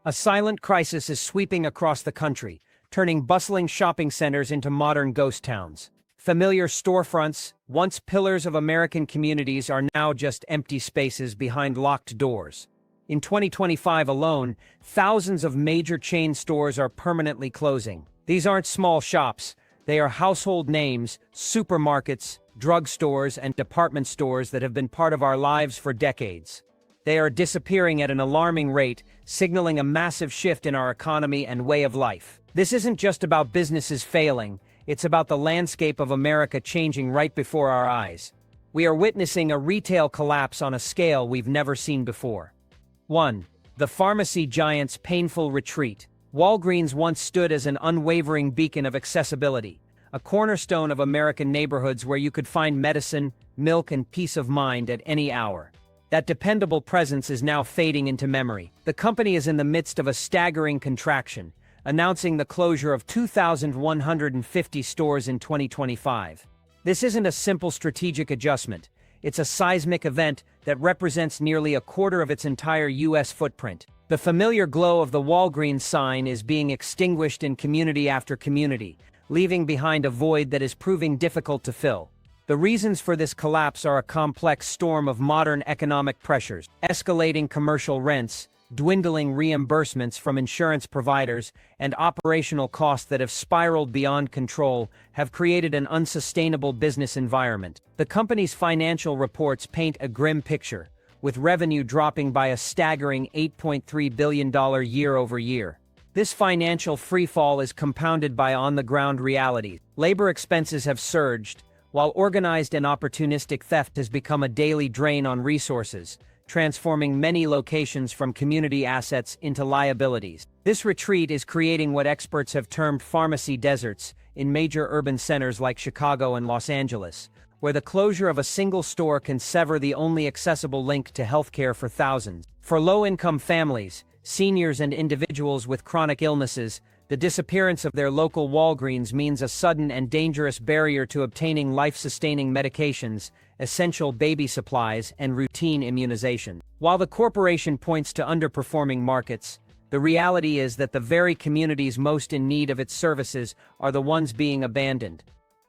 A silent crisis is sweeping across the country, turning bustling shopping centers into modern ghost towns. Familiar storefronts, once pillars of American communities, are now just empty spaces behind locked doors. In 2025 alone, thousands of major chain stores are permanently closing. These aren't small shops. They are household names, supermarkets, drugstores, and department stores that have been part of our lives for decades. They are disappearing at an alarming rate, signaling a massive shift in our economy and way of life. This isn't just about businesses failing, it's about the landscape of America changing right before our eyes. We are witnessing a retail collapse on a scale we've never seen before. 1. The pharmacy giant's painful retreat. Walgreens once stood as an unwavering beacon of accessibility, a cornerstone of American neighborhoods where you could find medicine, milk, and peace of mind at any hour. That dependable presence is now fading into memory. The company is in the midst of a staggering contraction, announcing the closure of 2,150 stores in 2025. This isn't a simple strategic adjustment. It's a seismic event that represents nearly a quarter of its entire U.S. footprint. The familiar glow of the Walgreens sign is being extinguished in community after community, leaving behind a void that is proving difficult to fill. The reasons for this collapse are a complex storm of modern economic pressures. Escalating commercial rents, dwindling reimbursements from insurance providers, and operational costs that have spiraled beyond control have created an unsustainable business environment. The company's financial reports paint a grim picture, with revenue dropping by a staggering $8.3 billion year over year. This financial freefall is compounded by on-the-ground realities. Labor expenses have surged, while organized and opportunistic theft has become a daily drain on resources, transforming many locations from community assets into liabilities. This retreat is creating what experts have termed pharmacy deserts in major urban centers like Chicago and Los Angeles, where the closure of a single store can sever the only accessible link to healthcare for thousands. For low-income families, seniors, and individuals with chronic illnesses, the disappearance of their local Walgreens means a sudden and dangerous barrier to obtaining life-sustaining medications, essential baby supplies, and routine immunization. While the corporation points to underperforming markets, the reality is that the very communities most in need of its services are the ones being abandoned.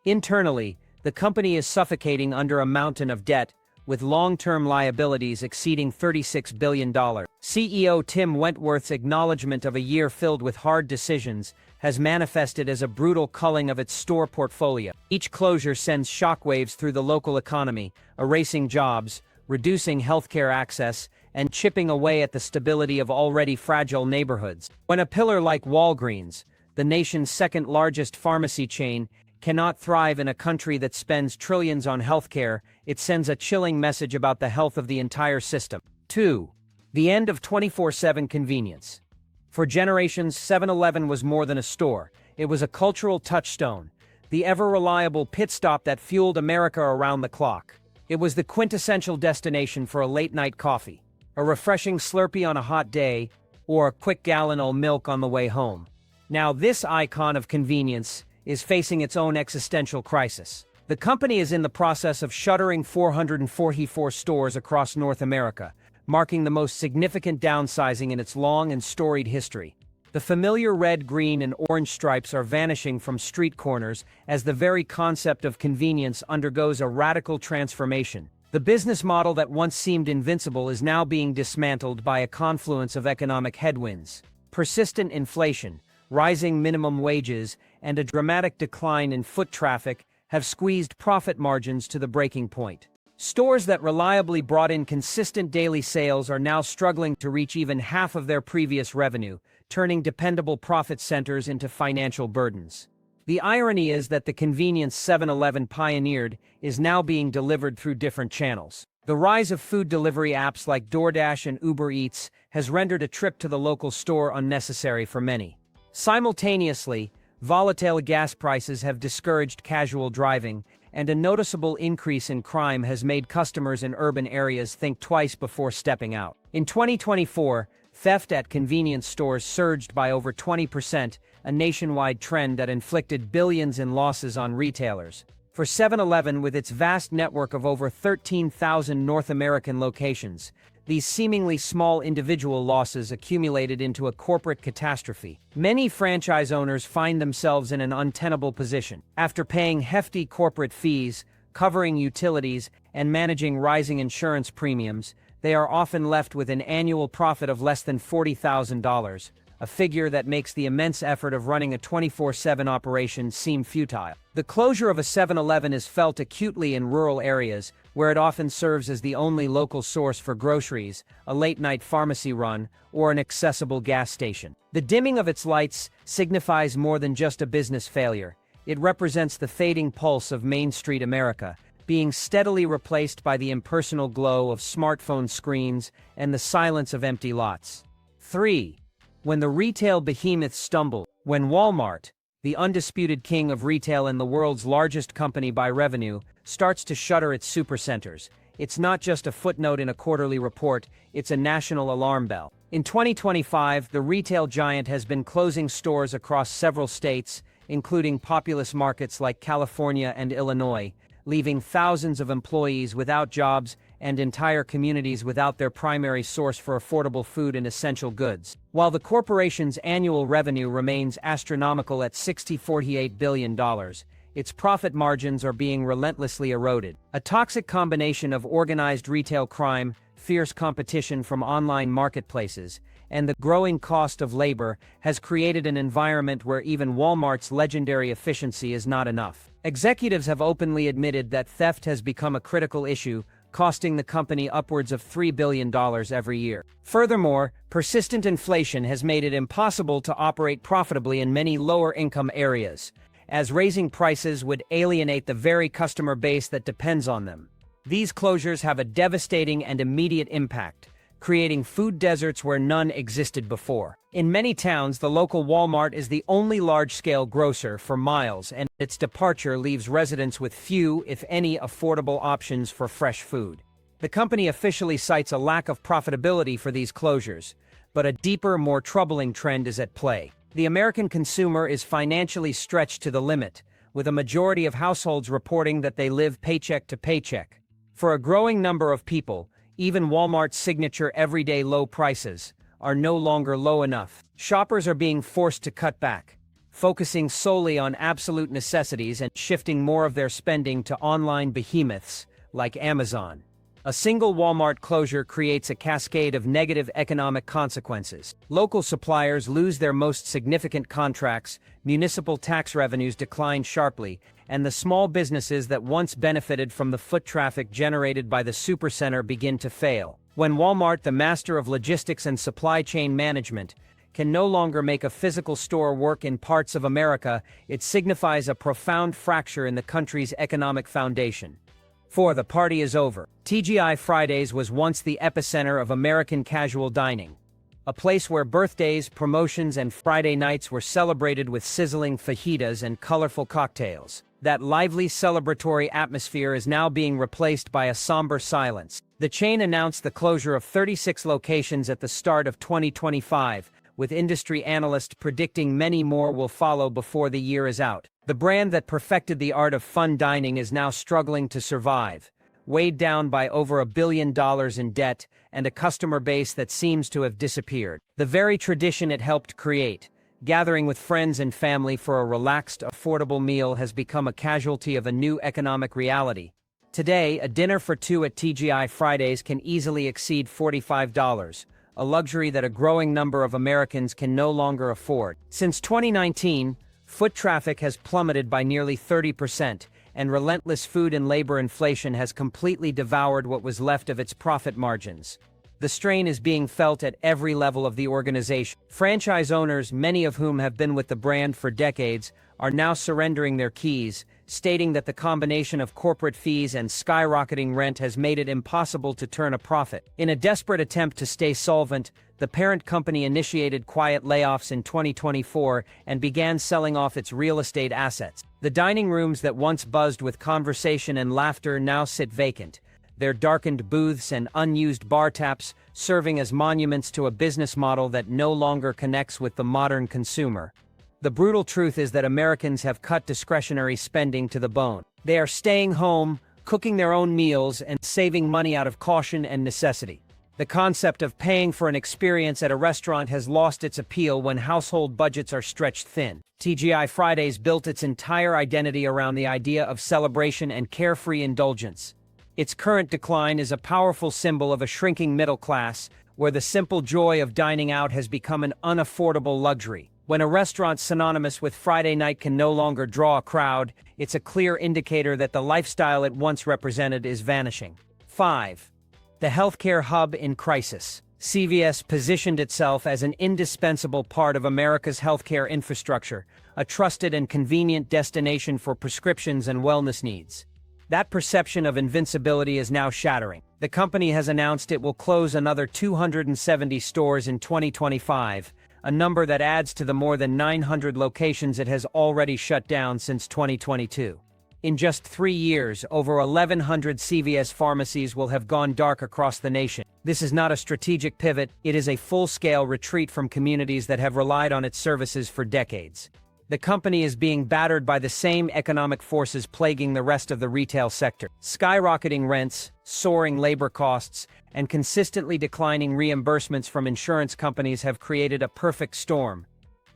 Internally, the company is suffocating under a mountain of debt, with long-term liabilities exceeding $36 billion. CEO Tim Wentworth's acknowledgement of a year filled with hard decisions has manifested as a brutal culling of its store portfolio. Each closure sends shockwaves through the local economy, erasing jobs, reducing healthcare access, and chipping away at the stability of already fragile neighborhoods. When a pillar like Walgreens, the nation's second-largest pharmacy chain, cannot thrive in a country that spends trillions on healthcare, it sends a chilling message about the health of the entire system. 2. The end of 24/7 convenience. For generations, 7-Eleven was more than a store. It was a cultural touchstone, the ever-reliable pit stop that fueled America around the clock. It was the quintessential destination for a late-night coffee, a refreshing Slurpee on a hot day, or a quick gallon of milk on the way home. Now this icon of convenience is facing its own existential crisis. The company is in the process of shuttering 444 stores across North America, marking the most significant downsizing in its long and storied history. The familiar red, green, and orange stripes are vanishing from street corners as the very concept of convenience undergoes a radical transformation. The business model that once seemed invincible is now being dismantled by a confluence of economic headwinds. Persistent inflation, rising minimum wages, and a dramatic decline in foot traffic have squeezed profit margins to the breaking point. Stores that reliably brought in consistent daily sales are now struggling to reach even half of their previous revenue, turning dependable profit centers into financial burdens. The irony is that the convenience 7-Eleven pioneered is now being delivered through different channels. The rise of food delivery apps like DoorDash and Uber Eats has rendered a trip to the local store unnecessary for many. Simultaneously, volatile gas prices have discouraged casual driving, and a noticeable increase in crime has made customers in urban areas think twice before stepping out. In 2024, theft at convenience stores surged by over 20%, a nationwide trend that inflicted billions in losses on retailers. For 7-Eleven, with its vast network of over 13,000 North American locations, These seemingly small individual losses accumulated into a corporate catastrophe. Many franchise owners find themselves in an untenable position. After paying hefty corporate fees, covering utilities, and managing rising insurance premiums, they are often left with an annual profit of less than $40,000, a figure that makes the immense effort of running a 24/7 operation seem futile. The closure of a 7-Eleven is felt acutely in rural areas, where it often serves as the only local source for groceries, a late-night pharmacy run, or an accessible gas station. The dimming of its lights signifies more than just a business failure. It represents the fading pulse of Main Street America, being steadily replaced by the impersonal glow of smartphone screens and the silence of empty lots. 3. When the retail behemoths stumble. When Walmart, the undisputed king of retail and the world's largest company by revenue, starts to shutter its supercenters, it's not just a footnote in a quarterly report, it's a national alarm bell. In 2025, the retail giant has been closing stores across several states, including populous markets like California and Illinois, leaving thousands of employees without jobs and entire communities without their primary source for affordable food and essential goods. While the corporation's annual revenue remains astronomical at $48 billion, its profit margins are being relentlessly eroded. A toxic combination of organized retail crime, fierce competition from online marketplaces, and the growing cost of labor has created an environment where even Walmart's legendary efficiency is not enough. Executives have openly admitted that theft has become a critical issue, costing the company upwards of $3 billion every year. Furthermore, persistent inflation has made it impossible to operate profitably in many lower-income areas, as raising prices would alienate the very customer base that depends on them. These closures have a devastating and immediate impact, creating food deserts where none existed before. In many towns, the local Walmart is the only large-scale grocer for miles, and its departure leaves residents with few, if any, affordable options for fresh food. The company officially cites a lack of profitability for these closures, but a deeper, more troubling trend is at play. The American consumer is financially stretched to the limit, with a majority of households reporting that they live paycheck to paycheck. For a growing number of people, even Walmart's signature everyday low prices are no longer low enough. Shoppers are being forced to cut back, focusing solely on absolute necessities and shifting more of their spending to online behemoths like Amazon. A single Walmart closure creates a cascade of negative economic consequences. Local suppliers lose their most significant contracts, municipal tax revenues decline sharply, and the small businesses that once benefited from the foot traffic generated by the supercenter begin to fail. When Walmart, the master of logistics and supply chain management, can no longer make a physical store work in parts of America, it signifies a profound fracture in the country's economic foundation. 4. The party is over. TGI Fridays was once the epicenter of American casual dining, a place where birthdays, promotions, and Friday nights were celebrated with sizzling fajitas and colorful cocktails. That lively celebratory atmosphere is now being replaced by a somber silence. The chain announced the closure of 36 locations at the start of 2025, with industry analysts predicting many more will follow before the year is out. The brand that perfected the art of fun dining is now struggling to survive, weighed down by over $1 billion in debt and a customer base that seems to have disappeared. The very tradition it helped create, gathering with friends and family for a relaxed, affordable meal, has become a casualty of a new economic reality. Today, a dinner for two at TGI Fridays can easily exceed $45, a luxury that a growing number of Americans can no longer afford. Since 2019, foot traffic has plummeted by nearly 30%, and relentless food and labor inflation has completely devoured what was left of its profit margins. The strain is being felt at every level of the organization. Franchise owners, many of whom have been with the brand for decades, are now surrendering their keys, stating that the combination of corporate fees and skyrocketing rent has made it impossible to turn a profit. In a desperate attempt to stay solvent, the parent company initiated quiet layoffs in 2024 and began selling off its real estate assets. The dining rooms that once buzzed with conversation and laughter now sit vacant, their darkened booths and unused bar taps serving as monuments to a business model that no longer connects with the modern consumer. The brutal truth is that Americans have cut discretionary spending to the bone. They are staying home, cooking their own meals, and saving money out of caution and necessity. The concept of paying for an experience at a restaurant has lost its appeal when household budgets are stretched thin. TGI Fridays built its entire identity around the idea of celebration and carefree indulgence. Its current decline is a powerful symbol of a shrinking middle class, where the simple joy of dining out has become an unaffordable luxury. When a restaurant synonymous with Friday night can no longer draw a crowd, it's a clear indicator that the lifestyle it once represented is vanishing. 5. The healthcare hub in crisis. CVS positioned itself as an indispensable part of America's healthcare infrastructure, a trusted and convenient destination for prescriptions and wellness needs. That perception of invincibility is now shattering. The company has announced it will close another 270 stores in 2025, a number that adds to the more than 900 locations it has already shut down since 2022. In just 3 years, over 1,100 CVS pharmacies will have gone dark across the nation. This is not a strategic pivot, it is a full-scale retreat from communities that have relied on its services for decades. The company is being battered by the same economic forces plaguing the rest of the retail sector. Skyrocketing rents, soaring labor costs, and consistently declining reimbursements from insurance companies have created a perfect storm.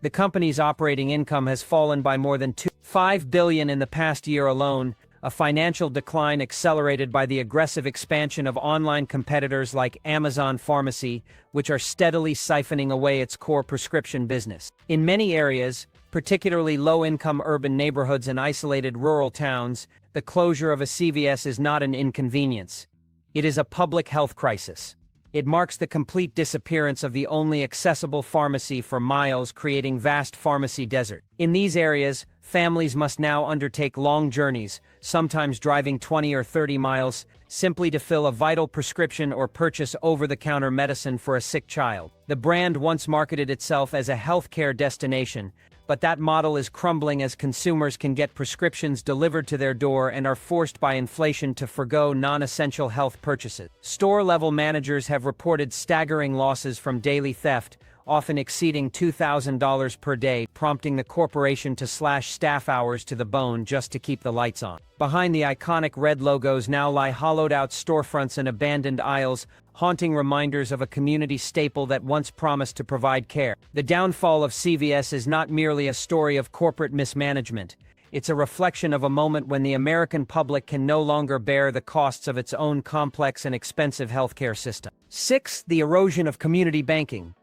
The company's operating income has fallen by more than $5 billion in the past year alone, a financial decline accelerated by the aggressive expansion of online competitors like Amazon Pharmacy, which are steadily siphoning away its core prescription business. In many areas, particularly low-income urban neighborhoods and isolated rural towns, the closure of a CVS is not an inconvenience. It is a public health crisis. It marks the complete disappearance of the only accessible pharmacy for miles, creating vast pharmacy desert. In these areas, families must now undertake long journeys, sometimes driving 20 or 30 miles, simply to fill a vital prescription or purchase over-the-counter medicine for a sick child. The brand once marketed itself as a healthcare destination, but that model is crumbling as consumers can get prescriptions delivered to their door and are forced by inflation to forgo non-essential health purchases. Store-level managers have reported staggering losses from daily theft, often exceeding $2,000 per day, prompting the corporation to slash staff hours to the bone just to keep the lights on. Behind the iconic red logos now lie hollowed-out storefronts and abandoned aisles, haunting reminders of a community staple that once promised to provide care. The downfall of CVS is not merely a story of corporate mismanagement. It's a reflection of a moment when the American public can no longer bear the costs of its own complex and expensive healthcare system. 6. The erosion of community banking.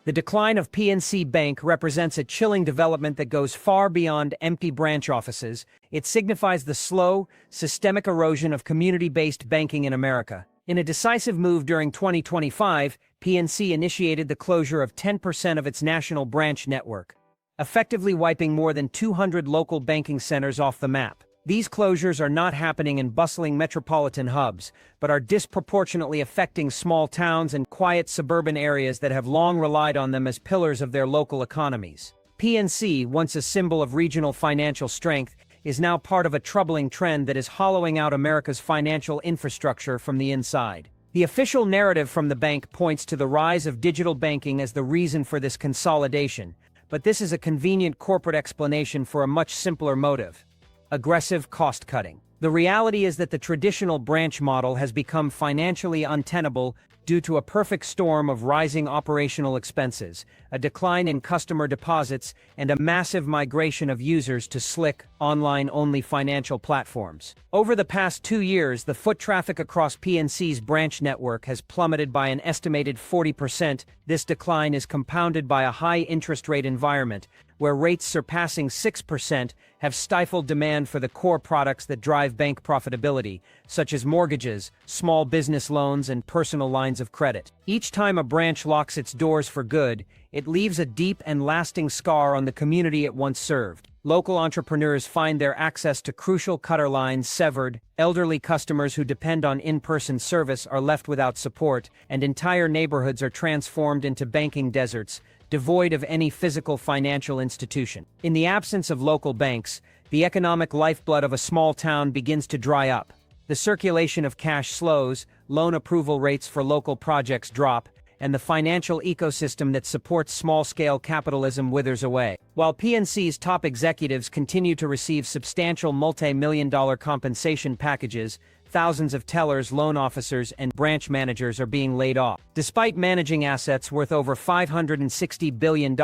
The decline of PNC Bank represents a chilling development that goes far beyond empty branch offices. It signifies the slow, systemic erosion of community-based banking in America. In a decisive move during 2025, PNC initiated the closure of 10% of its national branch network, effectively wiping more than 200 local banking centers off the map. These closures are not happening in bustling metropolitan hubs, but are disproportionately affecting small towns and quiet suburban areas that have long relied on them as pillars of their local economies. PNC, once a symbol of regional financial strength, is now part of a troubling trend that is hollowing out America's financial infrastructure from the inside. The official narrative from the bank points to the rise of digital banking as the reason for this consolidation, but this is a convenient corporate explanation for a much simpler motive: aggressive cost-cutting. The reality is that the traditional branch model has become financially untenable due to a perfect storm of rising operational expenses, a decline in customer deposits, and a massive migration of users to slick, online-only financial platforms. Over the past 2 years, the foot traffic across PNC's branch network has plummeted by an estimated 40%. This decline is compounded by a high interest rate environment, where rates surpassing 6% have stifled demand for the core products that drive bank profitability, such as mortgages, small business loans, and personal lines of credit. Each time a branch locks its doors for good, it leaves a deep and lasting scar on the community it once served. Local entrepreneurs find their access to crucial cutter lines severed, elderly customers who depend on in-person service are left without support, and entire neighborhoods are transformed into banking deserts, devoid of any physical financial institution. In the absence of local banks, the economic lifeblood of a small town begins to dry up. The circulation of cash slows, loan approval rates for local projects drop, and the financial ecosystem that supports small-scale capitalism withers away. While PNC's top executives continue to receive substantial multi-million-dollar compensation packages, thousands of tellers, loan officers, and branch managers are being laid off. Despite managing assets worth over $560 billion,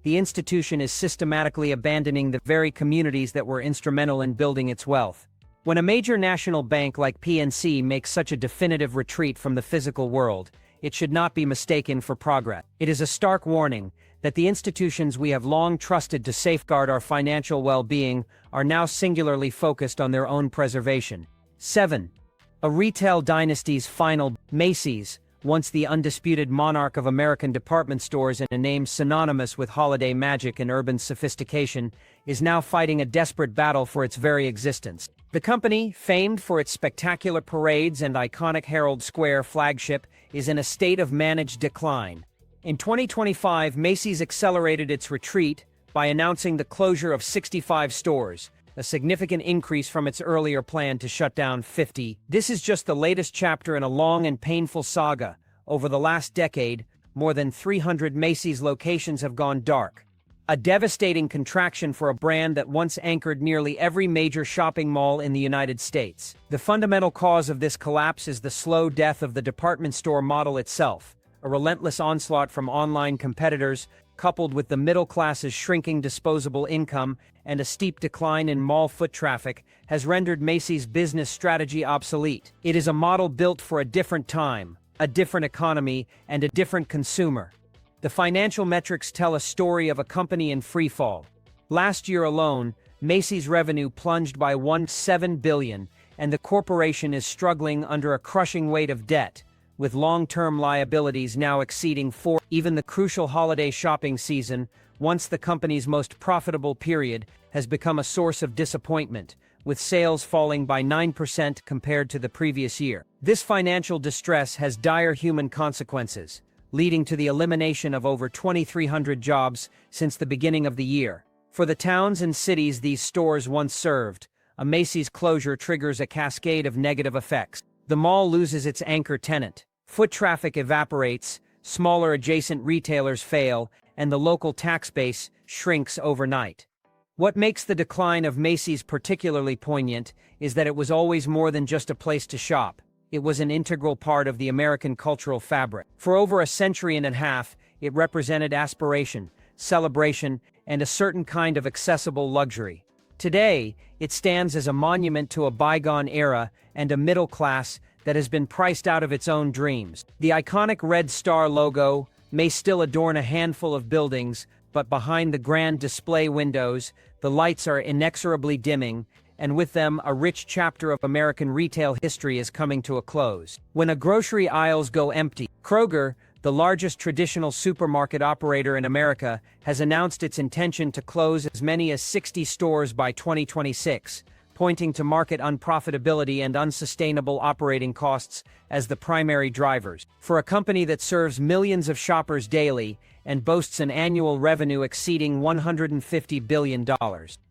the institution is systematically abandoning the very communities that were instrumental in building its wealth. When a major national bank like PNC makes such a definitive retreat from the physical world, it should not be mistaken for progress. It is a stark warning that the institutions we have long trusted to safeguard our financial well-being are now singularly focused on their own preservation. 7. A retail dynasty's final. Macy's, once the undisputed monarch of American department stores and a name synonymous with holiday magic and urban sophistication, is now fighting a desperate battle for its very existence. The company, famed for its spectacular parades and iconic Herald Square flagship, is in a state of managed decline. In 2025, Macy's accelerated its retreat by announcing the closure of 65 stores, a significant increase from its earlier plan to shut down 50. This is just the latest chapter in a long and painful saga. Over the last decade, more than 300 Macy's locations have gone dark. A devastating contraction for a brand that once anchored nearly every major shopping mall in the United States. The fundamental cause of this collapse is the slow death of the department store model itself. A relentless onslaught from online competitors, coupled with the middle class's shrinking disposable income and a steep decline in mall foot traffic, has rendered Macy's business strategy obsolete. It is a model built for a different time, a different economy, and a different consumer. The financial metrics tell a story of a company in freefall. Last year alone, Macy's revenue plunged by $17 billion, and the corporation is struggling under a crushing weight of debt, with long-term liabilities now exceeding $4 billion. Even the crucial holiday shopping season, once the company's most profitable period, has become a source of disappointment, with sales falling by 9% compared to the previous year. This financial distress has dire human consequences, leading to the elimination of over 2,300 jobs since the beginning of the year. For the towns and cities these stores once served, a Macy's closure triggers a cascade of negative effects. The mall loses its anchor tenant, foot traffic evaporates, smaller adjacent retailers fail, and the local tax base shrinks overnight. What makes the decline of Macy's particularly poignant is that it was always more than just a place to shop. It was an integral part of the American cultural fabric. For over a century and a half, it represented aspiration, celebration, and a certain kind of accessible luxury. Today, it stands as a monument to a bygone era and a middle class that has been priced out of its own dreams. The iconic red star logo may still adorn a handful of buildings, but behind the grand display windows, the lights are inexorably dimming, and with them a rich chapter of American retail history is coming to a close. When a grocery aisles go empty, Kroger, the largest traditional supermarket operator in America, has announced its intention to close as many as 60 stores by 2026, pointing to market unprofitability and unsustainable operating costs as the primary drivers. For a company that serves millions of shoppers daily and boasts an annual revenue exceeding $150 billion,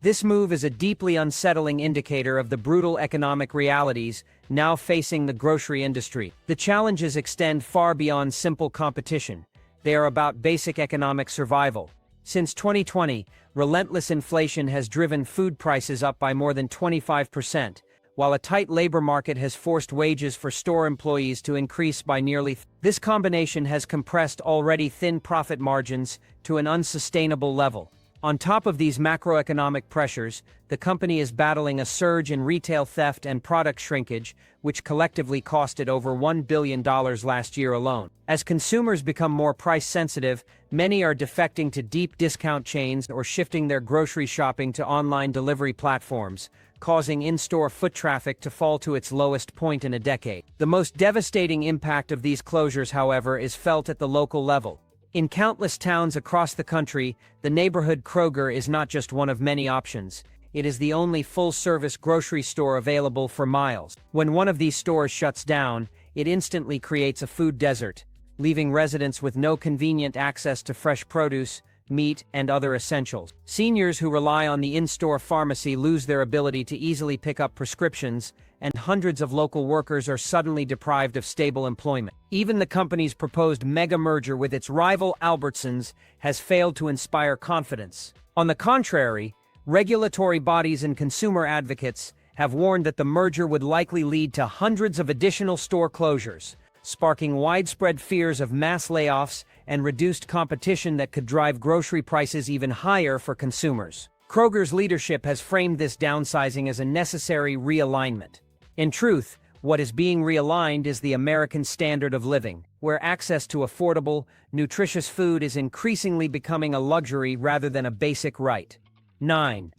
this move is a deeply unsettling indicator of the brutal economic realities now facing the grocery industry. The challenges extend far beyond simple competition. They are about basic economic survival. Since 2020, relentless inflation has driven food prices up by more than 25%, while a tight labor market has forced wages for store employees to increase by nearly. This combination has compressed already thin profit margins to an unsustainable level. On top of these macroeconomic pressures, the company is battling a surge in retail theft and product shrinkage, which collectively cost it over $1 billion last year alone. As consumers become more price-sensitive, many are defecting to deep discount chains or shifting their grocery shopping to online delivery platforms, causing in-store foot traffic to fall to its lowest point in a decade. The most devastating impact of these closures, however, is felt at the local level. In countless towns across the country, the neighborhood Kroger is not just one of many options. It is the only full-service grocery store available for miles. When one of these stores shuts down, it instantly creates a food desert, leaving residents with no convenient access to fresh produce, meat, and other essentials. Seniors who rely on the in-store pharmacy lose their ability to easily pick up prescriptions, and hundreds of local workers are suddenly deprived of stable employment. Even the company's proposed mega merger with its rival Albertsons has failed to inspire confidence. On the contrary, regulatory bodies and consumer advocates have warned that the merger would likely lead to hundreds of additional store closures, sparking widespread fears of mass layoffs and reduced competition that could drive grocery prices even higher for consumers. Kroger's leadership has framed this downsizing as a necessary realignment. In truth, what is being realigned is the American standard of living, where access to affordable, nutritious food is increasingly becoming a luxury rather than a basic right. 9.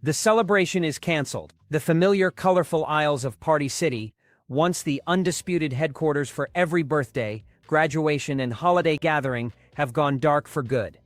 The celebration is canceled. The familiar, colorful aisles of Party City, once the undisputed headquarters for every birthday, graduation, and holiday gathering, have gone dark for good.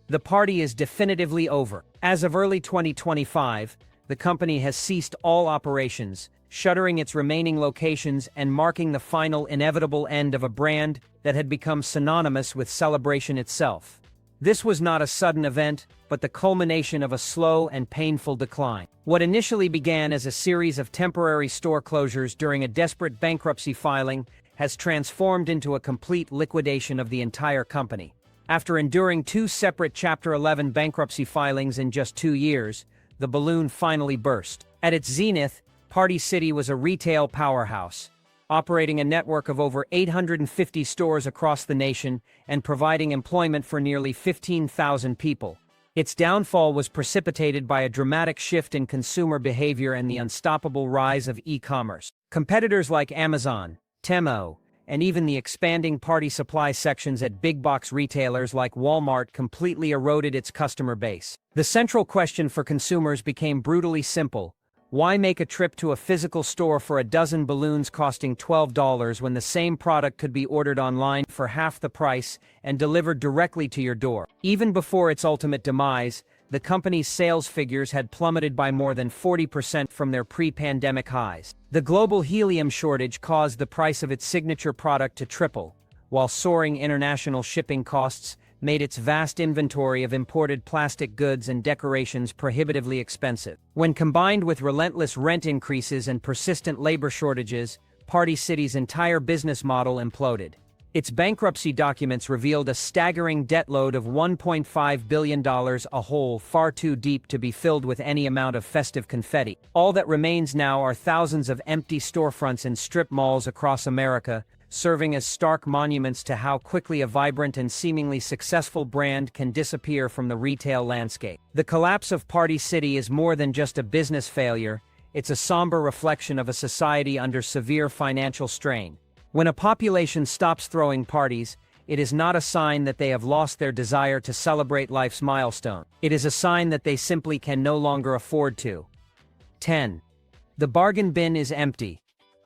The party is definitively over. As of early 2025, the company has ceased all operations, shuttering its remaining locations and marking the final inevitable end of a brand that had become synonymous with celebration itself. This was not a sudden event, but the culmination of a slow and painful decline. What initially began as a series of temporary store closures during a desperate bankruptcy filing has transformed into a complete liquidation of the entire company. After enduring 2 separate Chapter 11 bankruptcy filings in just 2 years, the balloon finally burst. At its zenith, Party City was a retail powerhouse, operating a network of over 850 stores across the nation and providing employment for nearly 15,000 people. Its downfall was precipitated by a dramatic shift in consumer behavior and the unstoppable rise of e-commerce. Competitors like Amazon, Temu, and even the expanding party supply sections at big-box retailers like Walmart completely eroded its customer base. The central question for consumers became brutally simple. Why make a trip to a physical store for a dozen balloons costing $12 when the same product could be ordered online for half the price and delivered directly to your door? Even before its ultimate demise, the company's sales figures had plummeted by more than 40% from their pre-pandemic highs. The global helium shortage caused the price of its signature product to triple, while soaring international shipping costs made its vast inventory of imported plastic goods and decorations prohibitively expensive. When combined with relentless rent increases and persistent labor shortages, Party City's entire business model imploded. Its bankruptcy documents revealed a staggering debt load of $1.5 billion, a hole far too deep to be filled with any amount of festive confetti. All that remains now are thousands of empty storefronts in strip malls across America, serving as stark monuments to how quickly a vibrant and seemingly successful brand can disappear from the retail landscape. The collapse of Party City is more than just a business failure, it's a somber reflection of a society under severe financial strain. When a population stops throwing parties, it is not a sign that they have lost their desire to celebrate life's milestone. It is a sign that they simply can no longer afford to. 10. The bargain bin is empty.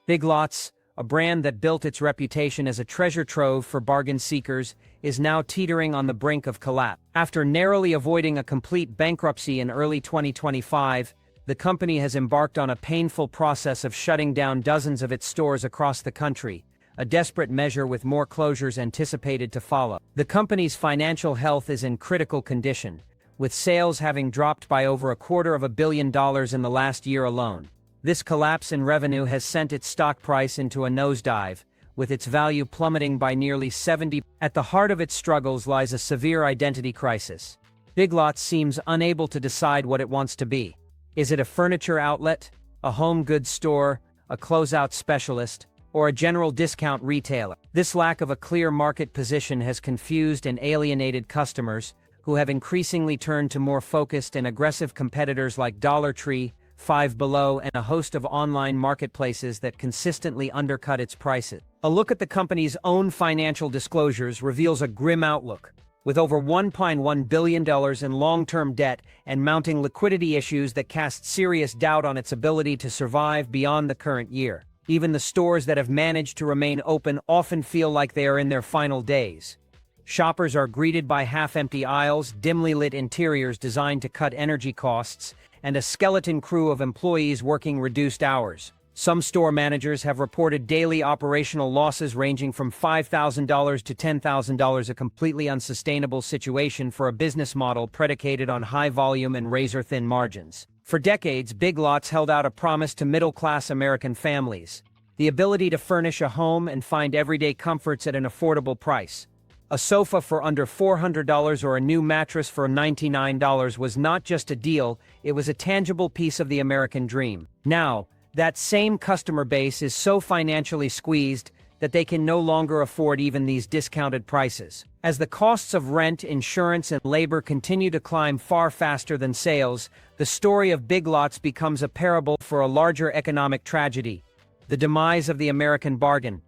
Big Lots, a brand that built its reputation as a treasure trove for bargain seekers, is now teetering on the brink of collapse. After narrowly avoiding a complete bankruptcy in early 2025, the company has embarked on a painful process of shutting down dozens of its stores across the country, a desperate measure with more closures anticipated to follow. The company's financial health is in critical condition, with sales having dropped by over $250 million in the last year alone. This collapse in revenue has sent its stock price into a nosedive, with its value plummeting by nearly 70%. At the heart of its struggles lies a severe identity crisis. Big Lots seems unable to decide what it wants to be. Is it a furniture outlet, a home goods store, a closeout specialist, or a general discount retailer? This lack of a clear market position has confused and alienated customers, who have increasingly turned to more focused and aggressive competitors like Dollar Tree, Five Below, and a host of online marketplaces that consistently undercut its prices. A look at the company's own financial disclosures reveals a grim outlook. With over $1.1 billion in long-term debt and mounting liquidity issues that cast serious doubt on its ability to survive beyond the current year. Even the stores that have managed to remain open often feel like they are in their final days. Shoppers are greeted by half-empty aisles, dimly lit interiors designed to cut energy costs, and a skeleton crew of employees working reduced hours. Some store managers have reported daily operational losses ranging from $5,000 to $10,000, a completely unsustainable situation for a business model predicated on high volume and razor-thin margins. For decades, Big Lots held out a promise to middle-class American families: the ability to furnish a home and find everyday comforts at an affordable price. A sofa for under $400 or a new mattress for $99 was not just a deal, it was a tangible piece of the American dream. Now, that same customer base is so financially squeezed that they can no longer afford even these discounted prices. As the costs of rent, insurance, and labor continue to climb far faster than sales, the story of Big Lots becomes a parable for a larger economic tragedy: the demise of the American bargain.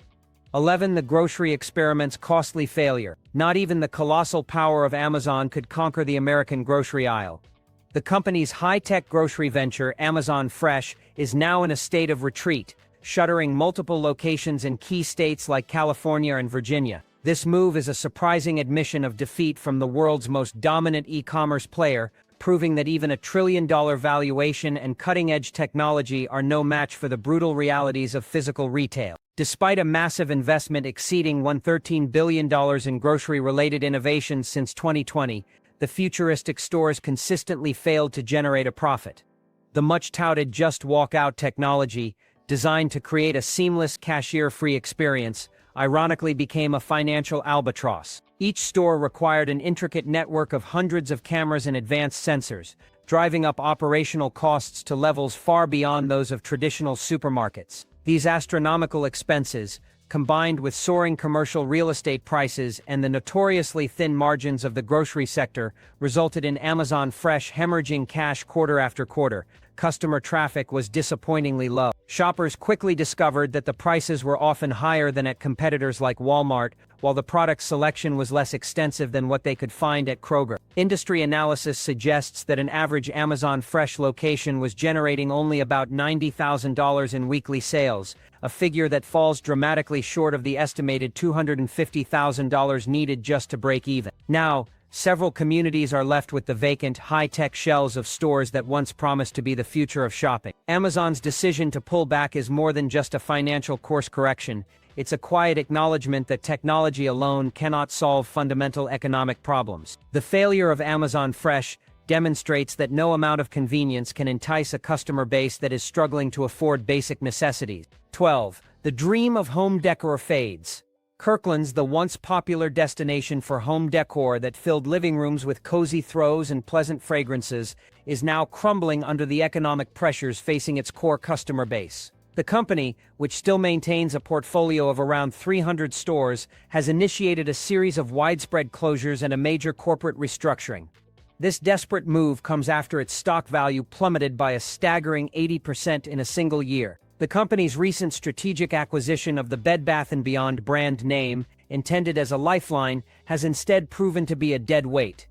11. The grocery experiment's costly failure. Not even the colossal power of Amazon could conquer the American grocery aisle. The company's high-tech grocery venture, Amazon Fresh, is now in a state of retreat, shuttering multiple locations in key states like California and Virginia. This move is a surprising admission of defeat from the world's most dominant e-commerce player, proving that even a trillion-dollar valuation and cutting-edge technology are no match for the brutal realities of physical retail. Despite a massive investment exceeding $113 billion in grocery-related innovations since 2020, the futuristic stores consistently failed to generate a profit. The much-touted Just Walk Out technology, designed to create a seamless cashier-free experience, ironically became a financial albatross. Each store required an intricate network of hundreds of cameras and advanced sensors, driving up operational costs to levels far beyond those of traditional supermarkets. These astronomical expenses, combined with soaring commercial real estate prices and the notoriously thin margins of the grocery sector, resulted in Amazon Fresh hemorrhaging cash quarter after quarter. Customer traffic was disappointingly low. Shoppers quickly discovered that the prices were often higher than at competitors like Walmart, while the product selection was less extensive than what they could find at Kroger. Industry analysis suggests that an average Amazon Fresh location was generating only about $90,000 in weekly sales, a figure that falls dramatically short of the estimated $250,000 needed just to break even. Now, several communities are left with the vacant, high-tech shells of stores that once promised to be the future of shopping. Amazon's decision to pull back is more than just a financial course correction. It's a quiet acknowledgement that technology alone cannot solve fundamental economic problems. The failure of Amazon Fresh demonstrates that no amount of convenience can entice a customer base that is struggling to afford basic necessities. 12. The dream of home decor fades. Kirkland's, the once popular destination for home decor that filled living rooms with cozy throws and pleasant fragrances, is now crumbling under the economic pressures facing its core customer base. The company, which still maintains a portfolio of around 300 stores, has initiated a series of widespread closures and a major corporate restructuring. This desperate move comes after its stock value plummeted by a staggering 80% in a single year. The company's recent strategic acquisition of the Bed Bath & Beyond brand name, intended as a lifeline, has instead proven to be a dead weight.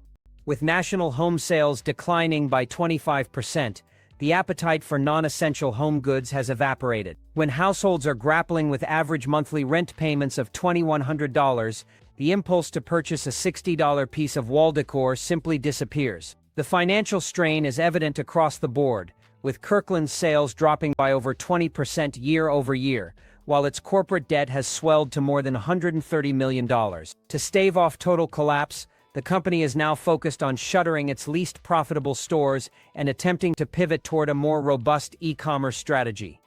With national home sales declining by 25%, the appetite for non-essential home goods has evaporated. When households are grappling with average monthly rent payments of $2,100, the impulse to purchase a $60 piece of wall decor simply disappears. The financial strain is evident across the board, with Kirkland's sales dropping by over 20% year over year, while its corporate debt has swelled to more than $130 million. To stave off total collapse, the company is now focused on shuttering its least profitable stores and attempting to pivot toward a more robust e-commerce strategy.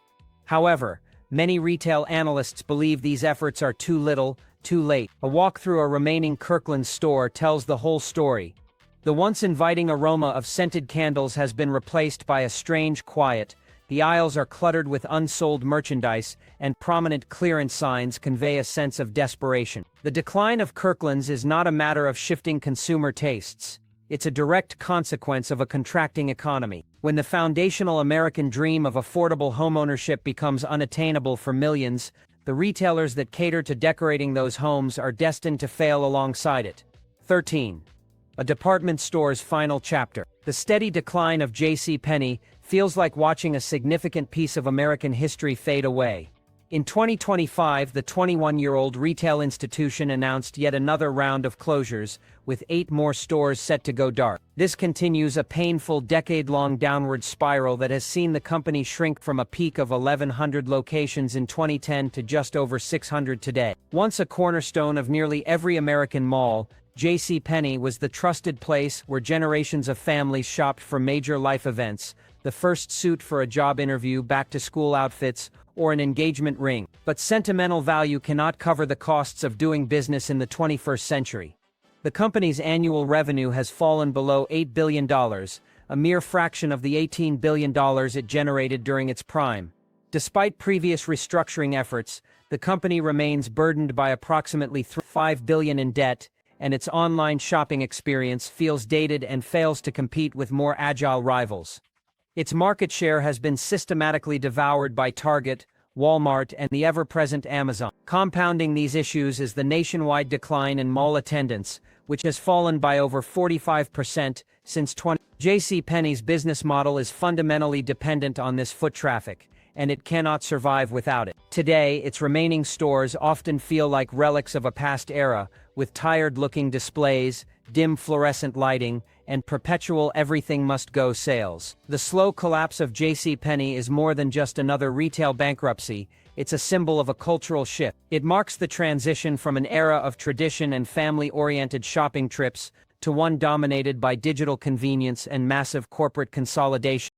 However, many retail analysts believe these efforts are too little, too late. A walk through a remaining Kirkland store tells the whole story. The once inviting aroma of scented candles has been replaced by a strange quiet. The aisles are cluttered with unsold merchandise, and prominent clearance signs convey a sense of desperation. The decline of Kirkland's is not a matter of shifting consumer tastes. It's a direct consequence of a contracting economy. When the foundational American dream of affordable homeownership becomes unattainable for millions, the retailers that cater to decorating those homes are destined to fail alongside it. 13. A department store's final chapter. The steady decline of Penney feels like watching a significant piece of American history fade away. In 2025, the 21-year-old retail institution announced yet another round of closures, with 8 more stores set to go dark. This continues a painful decade-long downward spiral that has seen the company shrink from a peak of 1,100 locations in 2010 to just over 600 today. Once a cornerstone of nearly every American mall, Penney was the trusted place where generations of families shopped for major life events, the first suit for a job interview, back-to-school outfits, or an engagement ring. But sentimental value cannot cover the costs of doing business in the 21st century. The company's annual revenue has fallen below $8 billion, a mere fraction of the $18 billion it generated during its prime. Despite previous restructuring efforts, the company remains burdened by approximately $5 billion in debt, and its online shopping experience feels dated and fails to compete with more agile rivals. Its market share has been systematically devoured by Target, Walmart, and the ever-present Amazon. Compounding these issues is the nationwide decline in mall attendance, which has fallen by over 45% since 20. Penney's business model is fundamentally dependent on this foot traffic, and it cannot survive without it. Today, its remaining stores often feel like relics of a past era, with tired-looking displays, dim fluorescent lighting, and perpetual everything-must-go sales. The slow collapse of Penney is more than just another retail bankruptcy, it's a symbol of a cultural shift. It marks the transition from an era of tradition and family-oriented shopping trips to one dominated by digital convenience and massive corporate consolidation.